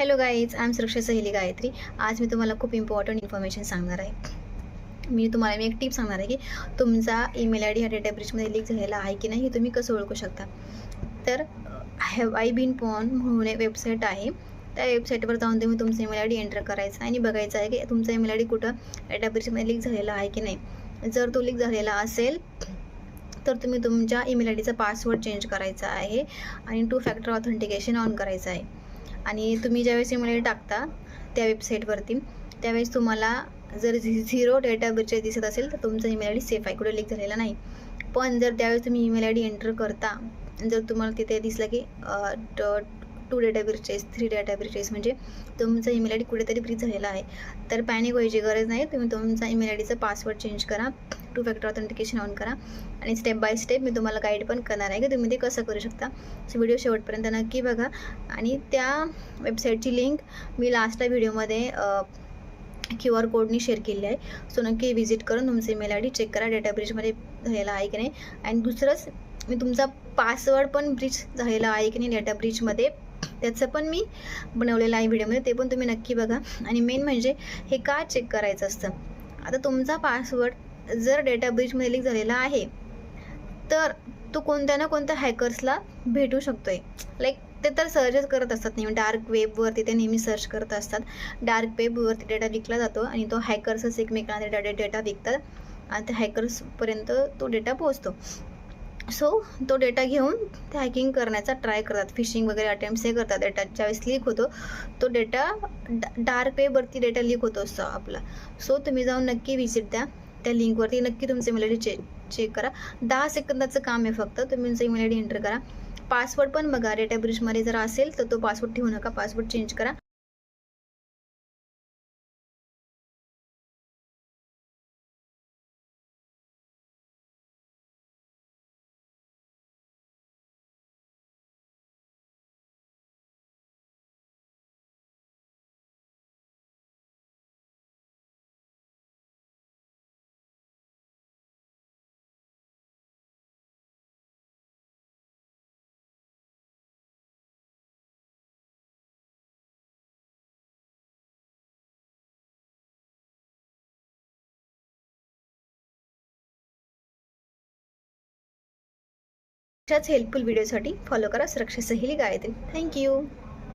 Hello guys, I am सुरक्षा सहेली गायत्री. आज मी तुम्हाला खूप इम्पॉर्टंट इन्फॉर्मेशन सांगणार आहे. मी एक टिप सांगणार आहे की तुमचा ईमेल आय डी हा डेटा ब्रीचमध्ये लीक झालेला आहे की नाही हे तुम्ही कसं ओळखू शकता. तर हॅव आय बीन पॉन म्हणून एक वेबसाईट आहे. त्या वेबसाईटवर जाऊन तुम्ही तुमचा ईमेल आय डी एंटर करायचा आणि बघायचं आहे की तुमचा ईमेल आय डी कुठं डेटा ब्रीचमध्ये लीक झालेला आहे की नाही. जर तो लीक झालेला असेल तर तुम्ही तुमच्या ईमेल आय डीचा पासवर्ड चेंज करायचा आहे आणि 2 फॅक्टर ऑथेंटिकेशन ऑन करायचं आहे. आणि तुम्ही ज्यावेळेस ईमेल आय डी टाकता त्या वेबसाईटवरती त्यावेळेस तुम्हाला जर 0 डेटा ब्रीच दिसत असेल तर तुमचा ईमेल आय डी सेफ आहे, कुठे लीक झालेला नाही. पण जर त्यावेळेस तुम्ही ईमेल आय डी एंटर करता जर तुम्हाला तिथे दिसलं की 2 डेटा ब्रीचेस 3 डेटा ब्रीचेस म्हणजे तुमचा ईमेल आय डी कुठेतरी ब्रीच झालेला आहे, तर पॅनिक व्हायची गरज नाही. तुम्ही तुमचा ईमेल आय डीचा पासवर्ड चेंज करा, 2 फॅक्टर ऑथेंटिकेशन ऑन करा आणि स्टेप बाय स्टेप मी तुम्हाला गाईड पण करणार आहे की तुम्ही ते कसं करू शकता. सो व्हिडिओ शेवटपर्यंत नक्की बघा. आणि त्या वेबसाईटची लिंक मी लास्टच्या व्हिडिओमध्ये QR कोडनी शेअर केली आहे. सो नक्की व्हिजिट करून तुमचं ईमेल आय डी चेक करा डेटा ब्रीचमध्ये झालेला आहे की नाही. आणि दुसरंच मी तुमचा पासवर्ड पण ब्रीच झालेला आहे की नाही डेटा ब्रीचमध्ये त्याचं पण मी बनवलेलं आहे व्हिडिओमध्ये, ते पण तुम्ही नक्की बघा. आणि मेन म्हणजे हे का चेक करायचं असतं. आता तुमचा पासवर्ड जर डेटा ब्रीचमध्ये लीक झालेला आहे तर तो कोणत्या ना कोणत्या हॅकर्सला भेटू शकतो आहे. लाईक ते तर सर्चच करत असतात, नेहमी डार्क वेबवरती ते नेहमी सर्च करत असतात. डार्क वेबवरती डेटा विकला जातो आणि तो हॅकर्सच एकमेकांना डेटा विकतात आणि त्या हॅकर्सपर्यंत तो डेटा पोहोचतो. सो तो डेटा घेऊन ते हॅकिंग करण्याचा ट्राय करतात, फिशिंग वगैरे अटेम्प्ट्स हे करतात. डेटा ज्यावेळेस लीक होतो तो डेटा डार्क वेबवरती डेटा लीक होतो असतो आपला. सो तुम्ही जाऊन नक्की व्हिजिट द्या त्या लिंकवरती, नक्की तुमचं ईमेल आय डी चेक करा. 10 सेकंदाचं काम आहे फक्त. तुम्ही तुमचं ईमेल आय डी एंटर करा, पासवर्ड पण बघा डेटा ब्रीचमध्ये जर असेल तर तो पासवर्ड ठेवू नका, पासवर्ड चेंज करा. अशाच हेल्पफुल व्हिडिओसाठी फॉलो करा सुरक्षा सहेली गायत्री. थँक्यू.